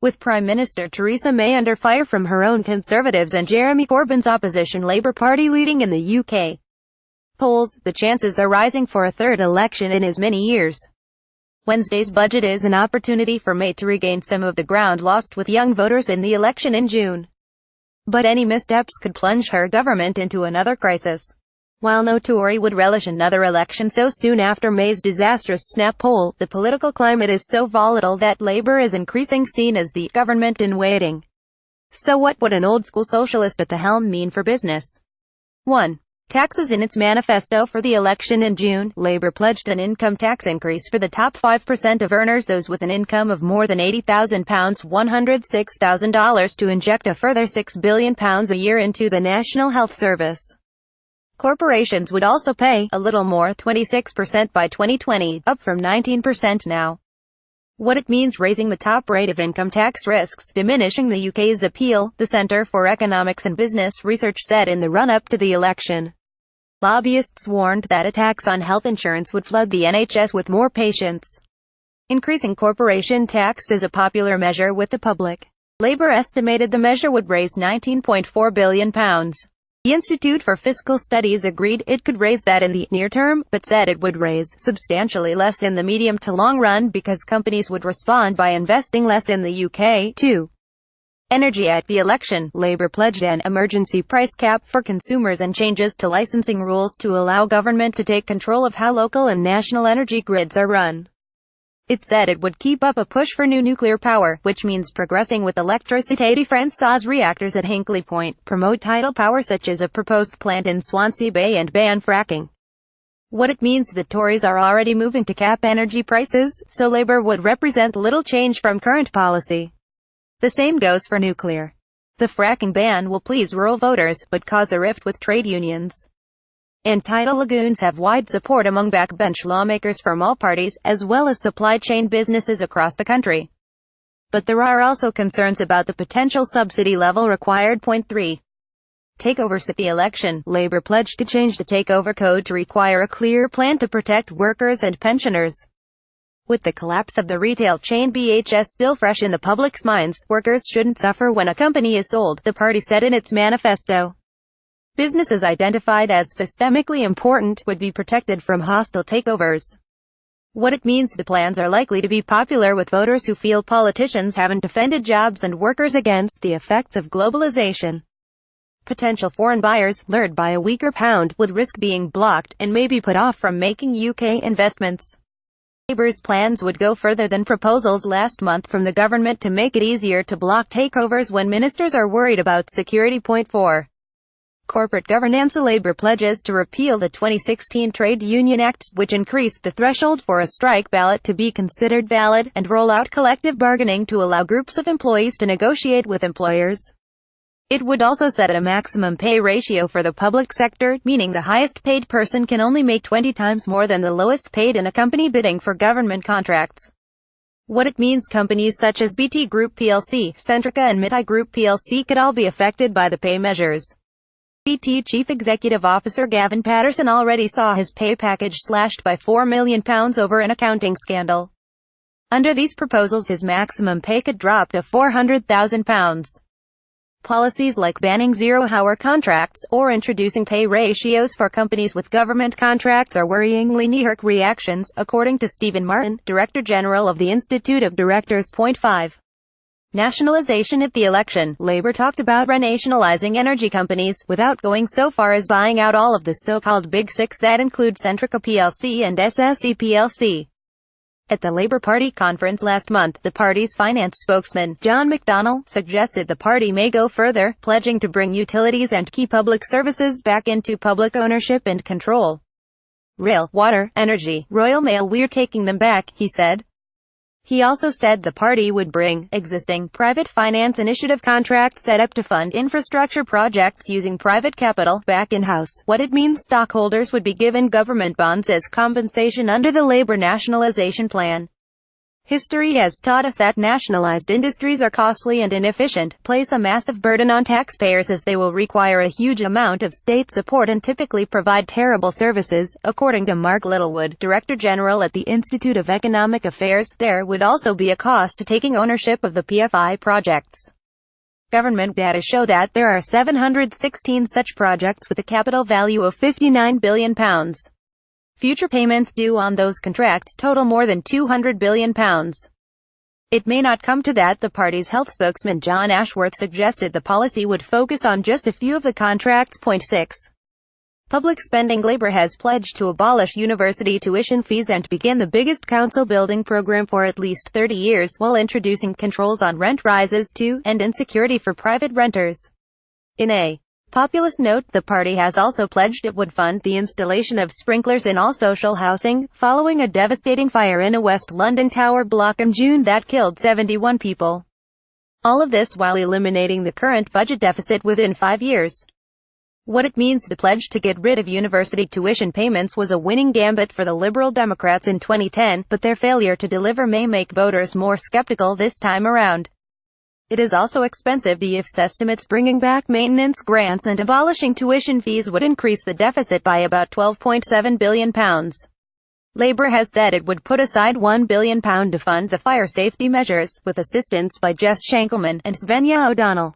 With Prime Minister Theresa May under fire from her own Conservatives and Jeremy Corbyn's opposition Labour Party leading in the UK polls, the chances are rising for a third election in as many years. Wednesday's budget is an opportunity for May to regain some of the ground lost with young voters in the election in June. But any missteps could plunge her government into another crisis. While no Tory would relish another election so soon after May's disastrous snap poll, the political climate is so volatile that Labour is increasingly seen as the government in waiting. So what would an old-school socialist at the helm mean for business? 1. Taxes. In its manifesto for the election in June, Labour pledged an income tax increase for the top 5% of earners, those with an income of more than £80,000, $106,000, to inject a further £6 billion a year into the National Health Service. Corporations would also pay a little more, 26% by 2020, up from 19% now. What it means: raising the top rate of income tax risks diminishing the UK's appeal, the Centre for Economics and Business Research said in the run-up to the election. Lobbyists warned that a tax on health insurance would flood the NHS with more patients. Increasing corporation tax is a popular measure with the public. Labour estimated the measure would raise £19.4 billion. The Institute for Fiscal Studies agreed it could raise that in the near term, but said it would raise substantially less in the medium to long run because companies would respond by investing less in the UK, too. Energy. At the election, Labour pledged an emergency price cap for consumers and changes to licensing rules to allow government to take control of how local and national energy grids are run. It said it would keep up a push for new nuclear power, which means progressing with Électricité de France's reactors at Hinkley Point, promote tidal power such as a proposed plant in Swansea Bay, and ban fracking. What it means: the Tories are already moving to cap energy prices, so Labour would represent little change from current policy. The same goes for nuclear. The fracking ban will please rural voters, but cause a rift with trade unions. And tidal lagoons have wide support among backbench lawmakers from all parties, as well as supply chain businesses across the country. But there are also concerns about the potential subsidy level required. Point 3. Takeovers. At the election, Labour pledged to change the Takeover Code to require a clear plan to protect workers and pensioners. With the collapse of the retail chain BHS still fresh in the public's minds, workers shouldn't suffer when a company is sold, the party said in its manifesto. Businesses identified as systemically important would be protected from hostile takeovers. What it means: the plans are likely to be popular with voters who feel politicians haven't defended jobs and workers against the effects of globalization. Potential foreign buyers, lured by a weaker pound, would risk being blocked, and may be put off from making UK investments. Labour's plans would go further than proposals last month from the government to make it easier to block takeovers when ministers are worried about security. Point 4. Corporate governance. Labour pledges to repeal the 2016 Trade Union Act, which increased the threshold for a strike ballot to be considered valid, and roll out collective bargaining to allow groups of employees to negotiate with employers. It would also set a maximum pay ratio for the public sector, meaning the highest paid person can only make 20 times more than the lowest paid in a company bidding for government contracts. What it means: companies such as BT Group plc, Centrica and Mitai Group plc could all be affected by the pay measures. BT Chief Executive Officer Gavin Patterson already saw his pay package slashed by £4 million over an accounting scandal. Under these proposals, his maximum pay could drop to £400,000. Policies like banning zero-hour contracts, or introducing pay ratios for companies with government contracts are worryingly knee-jerk reactions, according to Stephen Martin, Director General of the Institute of Directors. Point 5. Nationalisation. At the election, Labour talked about renationalising energy companies, without going so far as buying out all of the so-called Big Six that include Centrica plc and SSE plc. At the Labour Party conference last month, the party's finance spokesman, John McDonnell, suggested the party may go further, pledging to bring utilities and key public services back into public ownership and control. Rail, water, energy, Royal Mail, we're taking them back, he said. He also said the party would bring existing private finance initiative contracts set up to fund infrastructure projects using private capital back in-house. What it means: stockholders would be given government bonds as compensation under the Labour nationalisation plan. History has taught us that nationalized industries are costly and inefficient, place a massive burden on taxpayers as they will require a huge amount of state support and typically provide terrible services. According to Mark Littlewood, Director General at the Institute of Economic Affairs, there would also be a cost to taking ownership of the PFI projects. Government data show that there are 716 such projects with a capital value of £59 billion. Future payments due on those contracts total more than £200 billion. It may not come to that. The party's health spokesman John Ashworth suggested the policy would focus on just a few of the contracts. 6. Public spending. Labour has pledged to abolish university tuition fees and begin the biggest council building program for at least 30 years, while introducing controls on rent rises to end insecurity for private renters. In a populist note, the party has also pledged it would fund the installation of sprinklers in all social housing, following a devastating fire in a West London tower block in June that killed 71 people. All of this while eliminating the current budget deficit within 5 years. What it means. The pledge to get rid of university tuition payments was a winning gambit for the Liberal Democrats in 2010, but their failure to deliver may make voters more skeptical this time around. It is also expensive. The IFS estimates bringing back maintenance grants and abolishing tuition fees would increase the deficit by about £12.7 billion. Labour has said it would put aside £1 billion to fund the fire safety measures, with assistance by Jess Shankelman and Svenja O'Donnell.